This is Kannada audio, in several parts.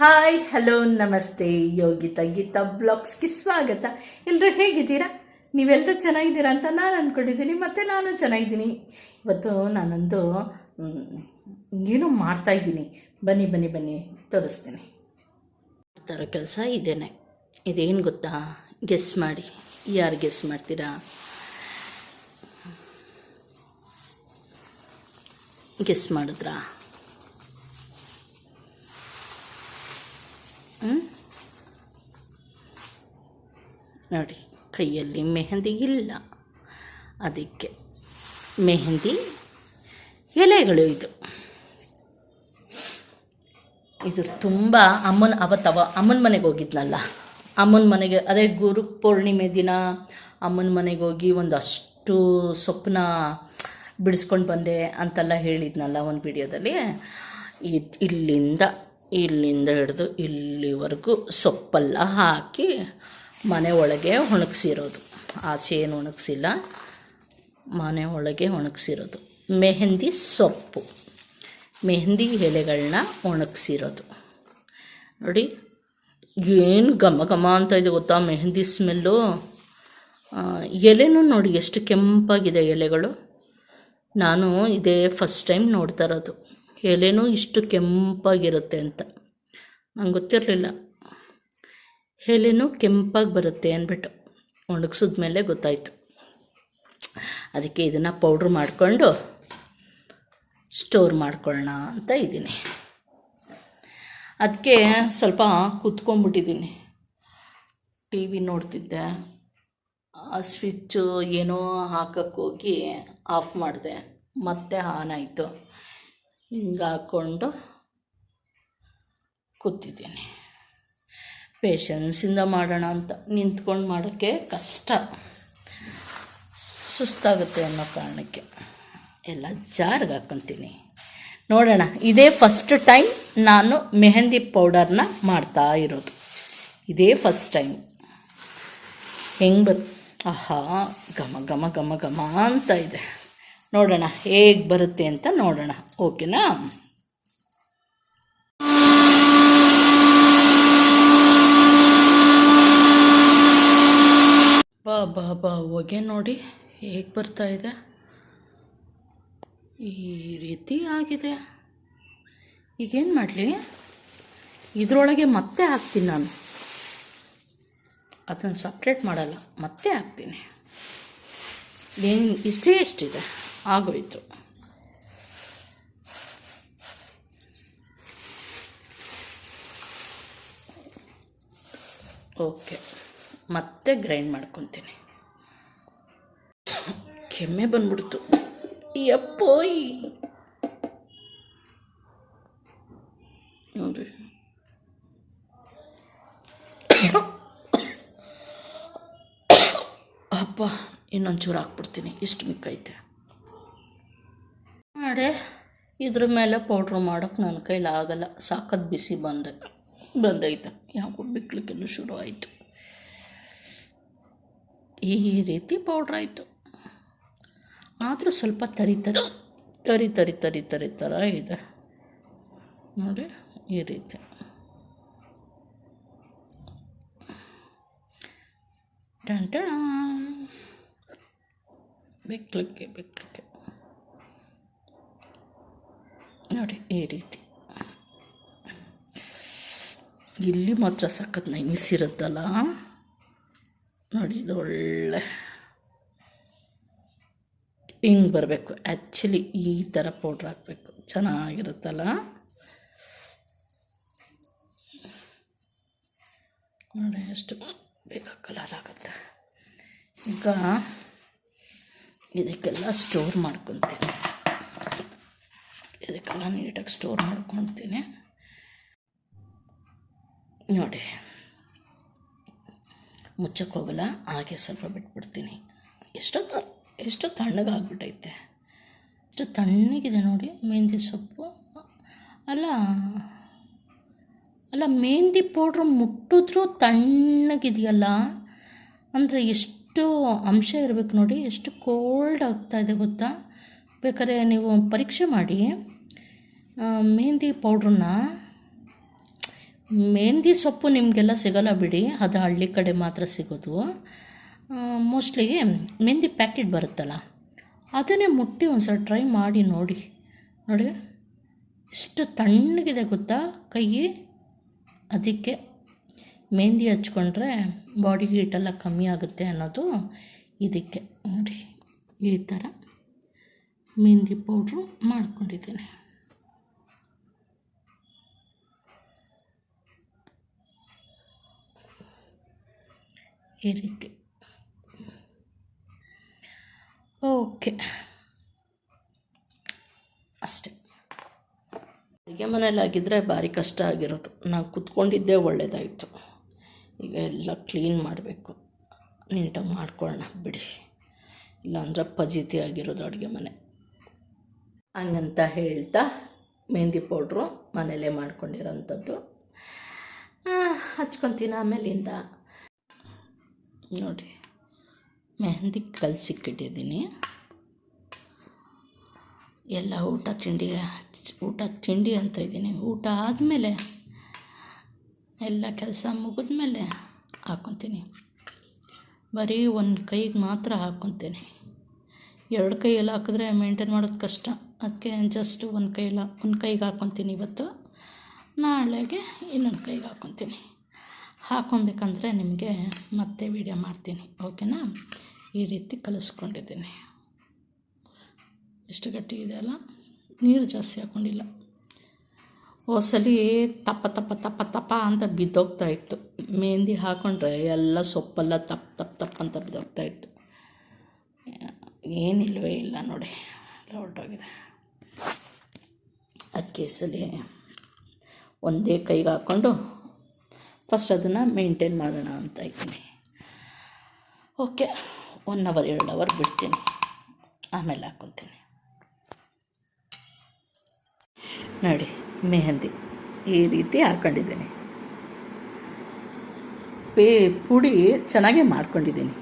ಹಾಯ್ ಹಲೋ ನಮಸ್ತೆ ಯೋಗಿತಾ ಗೀತಾ ಬ್ಲಾಗ್ಸ್ಗೆ ಸ್ವಾಗತ. ಎಲ್ಲರೂ ಹೇಗಿದ್ದೀರಾ? ನೀವೆಲ್ಲರೂ ಚೆನ್ನಾಗಿದ್ದೀರಾ ಅಂತ ನಾನು ಅಂದ್ಕೊಂಡಿದ್ದೀನಿ, ಮತ್ತು ನಾನು ಚೆನ್ನಾಗಿದ್ದೀನಿ. ಇವತ್ತು ನಾನೊಂದು ಏನೋ ಮಾಡ್ತಾಯಿದ್ದೀನಿ. ಬನ್ನಿ ಬನ್ನಿ ಬನ್ನಿ ತೋರಿಸ್ತೀನಿ. ಮಾಡ್ತಾರೋ ಕೆಲಸ ಇದೇನೆ. ಇದೇನು ಗೊತ್ತಾ? ಗೆಸ್ ಮಾಡಿ. ಯಾರು ಗೆಸ್ ಮಾಡ್ತೀರಾ? ಗೆಸ್ ಮಾಡಿದ್ರಾ? ನೋಡಿ, ಕೈಯಲ್ಲಿ ಮೆಹಂದಿ ಇಲ್ಲ, ಅದಕ್ಕೆ ಮೆಹಂದಿ ಎಲೆಗಳು. ಇದು ತುಂಬ ಅಮ್ಮನ ಮನೆಗೆ ಹೋಗಿದ್ನಲ್ಲ, ಅಮ್ಮನ ಮನೆಗೆ, ಅದೇ ಗುರು ಪೂರ್ಣಿಮೆ ದಿನ ಅಮ್ಮನ ಮನೆಗೆ ಹೋಗಿ ಒಂದಷ್ಟು ಸೊಪ್ಪನ್ನ ಬಿಡಿಸ್ಕೊಂಡು ಬಂದೆ ಅಂತೆಲ್ಲ ಹೇಳಿದ್ನಲ್ಲ ಒಂದು ವಿಡಿಯೋದಲ್ಲಿ. ಇಲ್ಲಿಂದ ಹಿಡಿದು ಇಲ್ಲಿವರೆಗೂ ಸೊಪ್ಪೆಲ್ಲ ಹಾಕಿ ಮನೆ ಒಳಗೆ ಒಣಗಿಸಿರೋದು. ಆಚೆ ಏನು ಒಣಗಿಸಿಲ್ಲ, ಮನೆ ಒಳಗೆ ಒಣಗಿಸಿರೋದು. ಮೆಹಂದಿ ಸೊಪ್ಪು, ಮೆಹಂದಿ ಎಲೆಗಳನ್ನ ಒಣಗಿಸಿರೋದು. ನೋಡಿ ಏನು ಘಮ ಘಮ ಅಂತ ಇದೆ ಗೊತ್ತಾ, ಮೆಹಂದಿ ಸ್ಮೆಲ್ಲು. ಎಲೆನೂ ನೋಡಿ ಎಷ್ಟು ಕೆಂಪಾಗಿದೆ ಎಲೆಗಳು. ನಾನು ಇದೇ ಫಸ್ಟ್ ಟೈಮ್ ನೋಡ್ತಾ ಇರೋದು, ಎಲೆನೂ ಇಷ್ಟು ಕೆಂಪಾಗಿರುತ್ತೆ ಅಂತ. ನಂಗೆ ಗೊತ್ತಿರಲಿಲ್ಲ ಎಲೆನೂ ಕೆಂಪಾಗಿ ಬರುತ್ತೆ ಅಂದ್ಬಿಟ್ಟು. ಒಣಗಿಸಿದ್ಮೇಲೆ ಗೊತ್ತಾಯಿತು. ಅದಕ್ಕೆ ಇದನ್ನು ಪೌಡ್ರ್ ಮಾಡಿಕೊಂಡು ಸ್ಟೋರ್ ಮಾಡ್ಕೊಳ್ಳೋಣ ಅಂತ ಇದ್ದೀನಿ. ಅದಕ್ಕೆ ಸ್ವಲ್ಪ ಕೂತ್ಕೊಂಡ್ಬಿಟ್ಟಿದ್ದೀನಿ. ಟಿ ವಿ ನೋಡ್ತಿದ್ದೆ, ಆ ಸ್ವಿಚ್ಚು ಏನೋ ಹಾಕೋಕ್ಕೋಗಿ ಆಫ್ ಮಾಡಿದೆ, ಮತ್ತೆ ಆನ್ ಆಯಿತು. ಹಿಂಗೆ ಹಾಕ್ಕೊಂಡು ಕೂತಿದ್ದೀನಿ. ಪೇಷನ್ಸಿಂದ ಮಾಡೋಣ ಅಂತ, ನಿಂತ್ಕೊಂಡು ಮಾಡೋಕ್ಕೆ ಕಷ್ಟ, ಸುಸ್ತಾಗುತ್ತೆ ಅನ್ನೋ ಕಾರಣಕ್ಕೆ ಎಲ್ಲ ಜಾರ್ಗೆ ಹಾಕ್ಕೊತೀನಿ. ನೋಡೋಣ, ಇದೇ ಫಸ್ಟ್ ಟೈಮ್ ನಾನು ಮೆಹಂದಿ ಪೌಡರ್ನ ಮಾಡ್ತಾ ಇರೋದು. ಇದೇ ಫಸ್ಟ್ ಟೈಮ್. ಹೆಂಗೆ ಆಹಾ, ಘಮ ಘಮ ಘಮ ಘಮ ಅಂತ ಇದೆ. ನೋಡೋಣ ಹೇಗೆ ಬರುತ್ತೆ ಅಂತ ನೋಡೋಣ. ಓಕೆನಾ? ಬಾ ಹೊಗೆ ನೋಡಿ ಹೇಗೆ ಬರ್ತಾ ಇದೆ. ಈ ರೀತಿ ಆಗಿದೆ. ಈಗೇನು ಮಾಡಲಿ? ಇದರೊಳಗೆ ಮತ್ತೆ ಹಾಕ್ತೀನಿ ನಾನು, ಅದನ್ನು ಸಪ್ರೇಟ್ ಮಾಡಲ್ಲ, ಮತ್ತೆ ಹಾಕ್ತೀನಿ. ಏನು ಎಷ್ಟಿದೆ, ಆಗೋಯ್ತು. ಓಕೆ, ಮತ್ತೆ ಗ್ರೈಂಡ್ ಮಾಡ್ಕೊತೀನಿ. ಕೆಮ್ಮೆ ಬಂದ್ಬಿಡ್ತು. ಯಪ್ಪೋಯ್ ನೋಡಿ, ಅಪ್ಪ ಇನ್ನೊಂಚೂರು ಹಾಕ್ಬಿಡ್ತೀನಿ, ಇಷ್ಟು ಮಿಕ್ಕೈತೆ. ಮಾಡಿ ಇದ್ರ ಮೇಲೆ ಪೌಡ್ರ್ ಮಾಡೋಕ್ಕೆ ನನ್ನ ಕೈಲಾಗಲ್ಲ, ಸಾಕತ್ತು ಬಿಸಿ ಬಂದೈತೆ. ಯಾಕೋ ಬಿಕ್ಲಿಕ್ಕೆಲ್ಲ ಶುರು ಆಯಿತು. ಈ ರೀತಿ ಪೌಡ್ರ್ ಆಯಿತು. ಆದರೂ ಸ್ವಲ್ಪ ತರಿ ಥರ ಇದೆ ನೋಡಿ, ಈ ರೀತಿ. ಟಂಟಣ ಬೆಕ್ಲಿಕ್ಕೆ ನೋಡಿ, ಈ ರೀತಿ. ಇಲ್ಲಿ ಮಾತ್ರ ಸಖತ್ ನೈಸಿರುತ್ತಲ್ಲ ನೋಡಿ. ಇದು ಒಳ್ಳೆ ಹಿಂಗೆ ಬರಬೇಕು. ಆ್ಯಕ್ಚುಲಿ ಈ ಥರ ಪೌಡ್ರ್ ಹಾಕಬೇಕು, ಚೆನ್ನಾಗಿರುತ್ತಲ್ಲ. ನೋಡಿ ಎಷ್ಟು ಬೇಗ ಕಲರ್ ಆಗುತ್ತೆ. ಈಗ ಇದಕ್ಕೆಲ್ಲ ಸ್ಟೋರ್ ಮಾಡ್ಕೊತೀನಿ, ಇದಕ್ಕೆಲ್ಲ ನೀಟಾಗಿ ಸ್ಟೋರ್ ಮಾಡ್ಕೊತೀನಿ. ನೋಡಿ, ಮುಚ್ಚಕ್ಕೆ ಹೋಗಲ್ಲ, ಹಾಗೆ ಸ್ವಲ್ಪ ಬಿಟ್ಬಿಡ್ತೀನಿ. ಎಷ್ಟು ತಣ್ಣಗಾಗ್ಬಿಟ್ಟೈತೆ, ಎಷ್ಟು ತಣ್ಣಗಿದೆ ನೋಡಿ. ಮೆಹಂದಿ ಸೊಪ್ಪು ಅಲ್ಲ ಮೆಹಂದಿ ಪೌಡ್ರ್ ಮುಟ್ಟಿದ್ರೂ ತಣ್ಣಗಿದೆಯಲ್ಲ, ಅಂದರೆ ಎಷ್ಟು ಅಂಶ ಇರಬೇಕು ನೋಡಿ. ಎಷ್ಟು ಕೋಲ್ಡ್ ಆಗ್ತಾಯಿದೆ ಗೊತ್ತಾ? ಬೇಕಾದ್ರೆ ನೀವು ಪರೀಕ್ಷೆ ಮಾಡಿ ಮೆಹಂದಿ ಪೌಡ್ರನ್ನ ಮೆಹಂದಿ ಸೊಪ್ಪು ನಿಮಗೆಲ್ಲ ಸಿಗೋಲ್ಲ ಬಿಡಿ, ಅದು ಹಳ್ಳಿ ಕಡೆ ಮಾತ್ರ ಸಿಗೋದು. ಮೋಸ್ಟ್ಲಿ ಮೆಹಂದಿ ಪ್ಯಾಕೆಟ್ ಬರುತ್ತಲ್ಲ, ಅದನ್ನೇ ಮುಟ್ಟಿ ಒಂದು ಸಲ ಟ್ರೈ ಮಾಡಿ ನೋಡಿ. ನೋಡಿ ಎಷ್ಟು ತಣ್ಣಗಿದೆ ಗೊತ್ತಾ ಕೈ. ಅದಕ್ಕೆ ಮೆಹಂದಿ ಹಚ್ಕೊಂಡ್ರೆ ಬಾಡಿ ಹೀಟೆಲ್ಲ ಕಮ್ಮಿ ಆಗುತ್ತೆ ಅನ್ನೋದು ಇದಕ್ಕೆ. ನೋಡಿ ಈ ಥರ ಮೆಹಂದಿ ಪೌಡ್ರು ಮಾಡ್ಕೊಂಡಿದ್ದೀನಿ. ಈ ರೀತಿ ಓಕೆ, ಅಷ್ಟೆ. ಅಡುಗೆ ಮನೇಲಾಗಿದ್ದರೆ ಭಾರಿ ಕಷ್ಟ ಆಗಿರೋದು. ನಾನು ಕೂತ್ಕೊಂಡಿದ್ದೇ ಒಳ್ಳೆಯದಾಯಿತು. ಈಗ ಎಲ್ಲ ಕ್ಲೀನ್ ಮಾಡಬೇಕು, ನೀಟಾಗಿ ಮಾಡ್ಕೊಳ್ಳೋಣ ಬಿಡಿ, ಇಲ್ಲಾಂದ್ರೆ ಫಜೀತಿ ಆಗಿರೋದು ಅಡುಗೆ ಮನೆ. ಹಂಗಂತ ಹೇಳ್ತಾ ಮೆಹಂದಿ ಪೌಡ್ರು ಮನೇಲೇ ಮಾಡ್ಕೊಂಡಿರೋಂಥದ್ದು ಹಚ್ಕೊತೀನಿ. ಆಮೇಲಿಂದ ನೋಡಿ ಮೆಹಂದಿ ಕಲಸಿಕ್ಕಿಟ್ಟಿದ್ದೀನಿ. ಎಲ್ಲ ಊಟ ತಿಂಡಿ ಅಂತ ಇದ್ದೀನಿ. ಊಟ ಆದಮೇಲೆ ಎಲ್ಲ ಕೆಲಸ ಮುಗಿದ್ಮೇಲೆ ಹಾಕ್ಕೊತೀನಿ. ಬರೀ ಒಂದು ಕೈಗೆ ಮಾತ್ರ ಹಾಕ್ಕೊತೀನಿ. ಎರಡು ಕೈಯಲ್ಲಿ ಹಾಕಿದ್ರೆ ಮೇಂಟೈನ್ ಮಾಡೋದು ಕಷ್ಟ. ಅದಕ್ಕೆ ಜಸ್ಟ್ ಒಂದು ಕೈಗೆ ಹಾಕ್ಕೊತೀನಿ. ಇವತ್ತು ನಾಳೆಗೆ ಇನ್ನೊಂದು ಕೈಗೆ ಹಾಕ್ಕೊತೀನಿ. ಹಾಕ್ಕೊಬೇಕಂದ್ರೆ ನಿಮಗೆ ಮತ್ತೆ ವೀಡಿಯೋ ಮಾಡ್ತೀನಿ, ಓಕೆನಾ? ಈ ರೀತಿ ಕಲಿಸ್ಕೊಂಡಿದ್ದೀನಿ. ಎಷ್ಟು ಗಟ್ಟಿ ಇದೆ ಅಲ್ಲ, ನೀರು ಜಾಸ್ತಿ ಹಾಕ್ಕೊಂಡಿಲ್ಲ. ಹೋಸಲಿ ತಪ್ಪ ತಪ್ಪ ತಪ್ಪ ತಪ್ಪ ಅಂತ ಬಿದ್ದೋಗ್ತಾಯಿತ್ತು. ಮೆಹಂದಿ ಹಾಕ್ಕೊಂಡ್ರೆ ಎಲ್ಲ ಸೊಪ್ಪೆಲ್ಲ ತಪ್ಪ ಅಂತ ಬಿದ್ದೋಗ್ತಾಯಿತ್ತು. ಏನಿಲ್ವೇ ಇಲ್ಲ ನೋಡಿ, ಎಲ್ಲ ಹೊರಟೋಗಿದೆ. ಅದಕ್ಕೆ ಸಲಿ ಒಂದೇ ಕೈಗೆ ಹಾಕ್ಕೊಂಡು ಫಸ್ಟ್ ಅದನ್ನು ಮೇಂಟೈನ್ ಮಾಡೋಣ ಅಂತ ಇದ್ದೀನಿ. ಓಕೆ, 1 ಅವರ್ 2 ಅವರ್ ಬಿಡ್ತೀನಿ, ಆಮೇಲೆ ಹಾಕ್ಕೊತೀನಿ. ನೋಡಿ ಮೆಹಂದಿ ಈ ರೀತಿ ಹಾಕ್ಕೊಂಡಿದ್ದೀನಿ. ಪುಡಿ ಚೆನ್ನಾಗೇ ಮಾಡ್ಕೊಂಡಿದ್ದೀನಿ.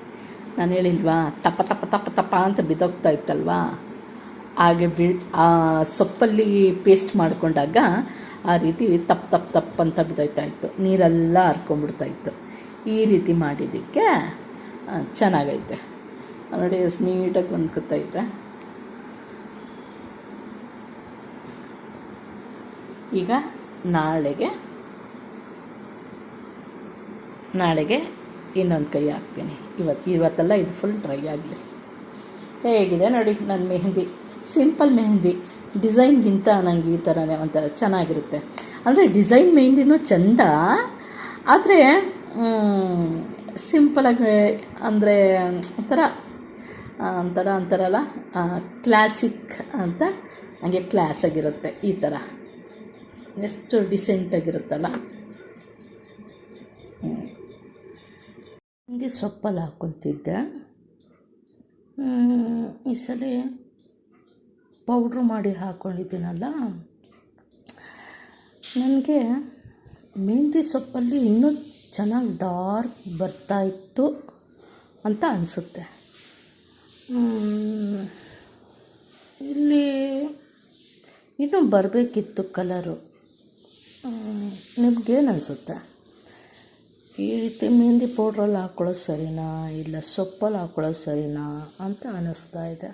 ನಾನು ಹೇಳಿಲ್ವಾ ತಪ್ಪ ಅಂತ ಬಿದ್ದೋಗ್ತಾ ಇತ್ತಲ್ವಾ, ಹಾಗೆ ಆ ಸೊಪ್ಪಲ್ಲಿ ಪೇಸ್ಟ್ ಮಾಡಿಕೊಂಡಾಗ ಆ ರೀತಿ ತಪ್ಪ ಅಂತ ಬಿದ್ದೋಯ್ತಾಯಿತ್ತು, ನೀರೆಲ್ಲ ಹರ್ಕೊಂಡ್ಬಿಡ್ತಾಯಿತ್ತು. ಈ ರೀತಿ ಮಾಡಿದ್ದಕ್ಕೆ ಚೆನ್ನಾಗೈತೆ ನೋಡಿ, ನೀಟಾಗಿ ಬಂದ್ಕೊತೈತೆ. ಈಗ ನಾಳೆಗೆ ಇನ್ನೊಂದು ಕೈ ಹಾಕ್ತೀನಿ. ಇವತ್ತೆಲ್ಲ ಇದು ಫುಲ್ ಡ್ರೈ ಆಗಲಿ. ಹೇಗಿದೆ ನೋಡಿ ನನ್ನ ಮೆಹಂದಿ, ಸಿಂಪಲ್ ಮೆಹಂದಿ. ಡಿಸೈನ್ಗಿಂತ ನನಗೆ ಈ ಥರನೇ ಒಂಥರ ಚೆನ್ನಾಗಿರುತ್ತೆ. ಅಂದರೆ ಡಿಸೈನ್ ಮೆಹಂದಿನೂ ಚೆಂದ, ಆದರೆ ಸಿಂಪಲಾಗಿ ಅಂದರೆ ಅಂತಾರಲ್ಲ ಕ್ಲಾಸಿಕ್ ಅಂತ, ಹಾಗೆ ಕ್ಲಾಸಾಗಿರುತ್ತೆ. ಈ ಥರ ಎಷ್ಟು ಡಿಸೆಂಟಾಗಿರುತ್ತಲ್ಲ. ಹಿಂದೆ ಸೊಪ್ಪಲ್ಲಿ ಹಾಕ್ಕೊತಿದ್ದೆ. ಈ ಸಲ ಪೌಡ್ರು ಮಾಡಿ ಹಾಕ್ಕೊಂಡಿದ್ದೀನಲ್ಲ, ನನಗೆ ಮೆಹಂದಿ ಸೊಪ್ಪಲ್ಲಿ ಇನ್ನೂ ಚೆನ್ನಾಗಿ ಡಾರ್ಕ್ ಬರ್ತಾಯಿತ್ತು ಅಂತ ಅನಿಸುತ್ತೆ. ಇಲ್ಲಿ ಇನ್ನೂ ಬರಬೇಕಿತ್ತು ಕಲರು. ನಿಮ್ಗೇನು ಅನಿಸುತ್ತೆ? ಈ ರೀತಿ ಮೆಹಂದಿ ಪೌಡ್ರಲ್ಲಿ ಹಾಕ್ಕೊಳ್ಳೋದು ಸರಿನಾ, ಇಲ್ಲ ಸೊಪ್ಪಲ್ಲಿ ಹಾಕ್ಕೊಳ್ಳೋದು ಸರಿನಾ ಅಂತ ಅನ್ನಿಸ್ತಾ ಇದೆ.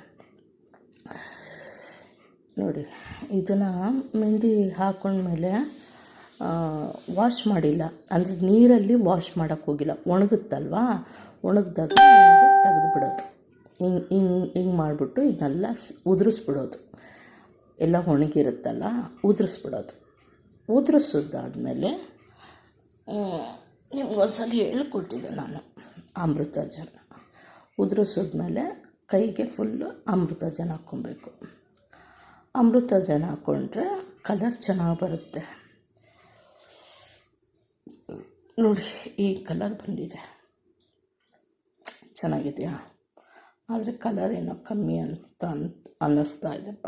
ನೋಡಿ ಇದನ್ನು ಮೆಹಂದಿ ಹಾಕ್ಕೊಂಡ್ಮೇಲೆ ವಾಶ್ ಮಾಡಿಲ್ಲ, ಅಂದರೆ ನೀರಲ್ಲಿ ವಾಶ್ ಮಾಡೋಕ್ಕೆ ಹೋಗಿಲ್ಲ. ಒಣಗುತ್ತಲ್ವಾ, ಒಣಗಿದಾಗ ಹಿಂಗೆ ತೆಗೆದುಬಿಡೋದು. ಹಿಂಗೆ ಮಾಡಿಬಿಟ್ಟು ಇದನ್ನೆಲ್ಲ ಉದುರಿಸ್ಬಿಡೋದು. ಎಲ್ಲ ಒಣಗಿರುತ್ತಲ್ಲ, ಉದುರಿಸಿದ್ದಾದಮೇಲೆ ನಿಮ್ಗೊಂದ್ಸಲ ಹೇಳ್ಕೊಟ್ಟಿದ್ದೆ ನಾನು ಅಮೃತಾಂಜನ್. ಉದುರಿಸಿದ್ಮೇಲೆ ಕೈಗೆ ಫುಲ್ಲು ಅಮೃತಾಂಜನ್ ಹಾಕ್ಕೊಬೇಕು. ಅಮೃತಾಂಜನ್ ಹಾಕ್ಕೊಂಡ್ರೆ ಕಲರ್ ಚೆನ್ನಾಗಿ ಬರುತ್ತೆ. ನೋಡಿ ಈ ಕಲರ್ ಬಂದಿದೆ, ಚೆನ್ನಾಗಿದೆಯಾ? ಆದರೆ ಕಲರ್ ಏನೋ ಕಮ್ಮಿ ಅನ್ನಿಸ್ತಾ ಇದೆಪ್ಪ.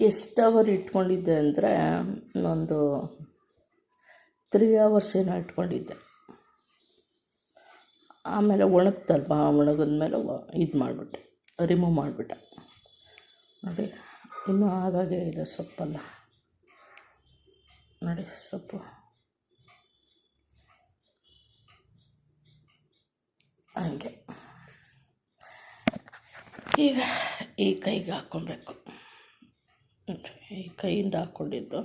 ಎಷ್ಟು ಅವರ್ ಇಟ್ಕೊಂಡಿದ್ದೆ ಅಂದರೆ ಒಂದು 3 hours ಏನೋ ಇಟ್ಕೊಂಡಿದ್ದೆ. ಆಮೇಲೆ ಒಣಗ್ತಲ್ವ, ಒಣಗಿದ್ಮೇಲೆ ಇದು ಮಾಡಿಬಿಟ್ಟೆ, ರಿಮೂವ್ ಮಾಡಿಬಿಟ್ಟೆ. ನೋಡಿ ಇನ್ನೂ ಹಾಗಾಗೇ ಇದೆ ಸೊಪ್ಪೆಲ್ಲ. ನೋಡಿ ಸೊಪ್ಪು ಹಂಗೆ. ಈಗ ಈ ಕೈಗೆ ಹಾಕ್ಕೊಬೇಕು. ಈ ಕೈಯಿಂದ ಹಾಕ್ಕೊಂಡಿದ್ದು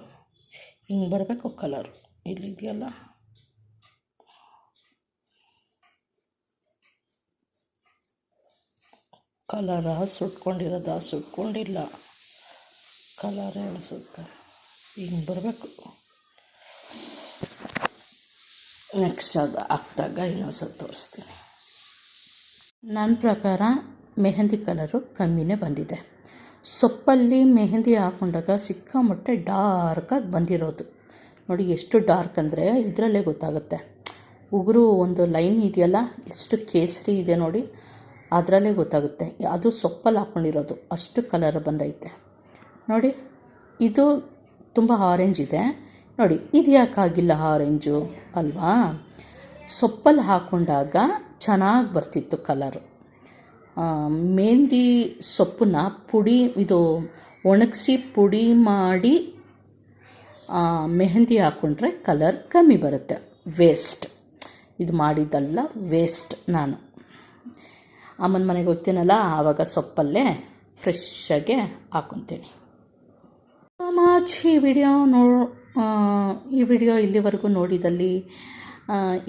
ಹಿಂಗೆ ಬರಬೇಕು ಕಲರು. ಇಲ್ಲಿದೆಯಲ್ಲ ಕಲರ ಸುಟ್ಕೊಂಡಿಲ್ಲ, ಕಲರ್ ಎಣಿಸುತ್ತೆ. ಹಿಂಗೆ ಬರಬೇಕು. ನೆಕ್ಸ್ಟ್ ಅದು ಹಾಕ್ದಾಗ ಇನ್ನೊಂದ್ಸತಿ ತೋರಿಸ್ತೀನಿ. ನನ್ನ ಪ್ರಕಾರ ಮೆಹಂದಿ ಕಲರು ಕಮ್ಮಿನೇ ಬಂದಿದೆ. ಸೊಪ್ಪಲ್ಲಿ ಮೆಹಂದಿ ಹಾಕ್ಕೊಂಡಾಗ ಸಿಕ್ಕಾಮಟ್ಟೆ ಡಾರ್ಕಾಗಿ ಬಂದಿರೋದು ನೋಡಿ. ಎಷ್ಟು ಡಾರ್ಕ್ ಅಂದರೆ ಇದರಲ್ಲೇ ಗೊತ್ತಾಗುತ್ತೆ. ಉಗುರು ಒಂದು ಲೈನ್ ಇದೆಯಲ್ಲ, ಎಷ್ಟು ಕೇಸರಿ ಇದೆ ನೋಡಿ, ಅದರಲ್ಲೇ ಗೊತ್ತಾಗುತ್ತೆ. ಅದು ಸೊಪ್ಪಲ್ಲಿ ಹಾಕ್ಕೊಂಡಿರೋದು ಅಷ್ಟು ಕಲರ್ ಬಂದೈತೆ ನೋಡಿ. ಇದು ತುಂಬ ಆರೆಂಜ್ ಇದೆ ನೋಡಿ. ಇದು ಯಾಕಾಗಿಲ್ಲ ಆರೆಂಜು ಅಲ್ವಾ? ಸೊಪ್ಪಲ್ಲಿ ಹಾಕ್ಕೊಂಡಾಗ ಚೆನ್ನಾಗಿ ಬರ್ತಿತ್ತು ಕಲರು. ಮೆಹಂದಿ ಸೊಪ್ಪನ್ನ ಒಣಗಿಸಿ ಪುಡಿ ಮಾಡಿ ಮೆಹಂದಿ ಹಾಕ್ಕೊಂಡ್ರೆ ಕಲರ್ ಕಮ್ಮಿ ಬರುತ್ತೆ. ವೇಸ್ಟ್, ಇದು ಮಾಡಿದ್ದಲ್ಲ, ವೇಸ್ಟ್. ನಾನು ಅಮ್ಮನ ಮನೆಗೆ ಹೋಗ್ತೀನಲ್ಲ, ಆವಾಗ ಸೊಪ್ಪಲ್ಲೇ ಫ್ರೆಶ್ಶಾಗೆ ಹಾಕ್ಕೊತೀನಿ. So much. ಈ ವಿಡಿಯೋ ಇಲ್ಲಿವರೆಗೂ ನೋಡಿದಲ್ಲಿ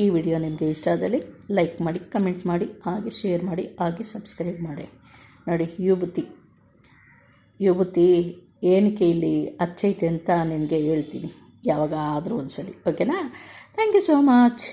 ಈ ವಿಡಿಯೋ ನಿಮಗೆ ಇಷ್ಟ ಆದಲ್ಲಿ ಲೈಕ್ ಮಾಡಿ, ಕಮೆಂಟ್ ಮಾಡಿ, ಹಾಗೆ ಶೇರ್ ಮಾಡಿ, ಹಾಗೆ ಸಬ್ಸ್ಕ್ರೈಬ್ ಮಾಡಿ. ನೋಡಿ ಯುವತಿ ಏನಕ್ಕೆ ಇಲ್ಲಿ ಹಚ್ಚೈತೆ ಅಂತ ನಿಮಗೆ ಹೇಳ್ತೀನಿ ಯಾವಾಗ ಆದರೂ ಒಂದ್ಸಲಿ. ಓಕೆನಾ? Thank you so much.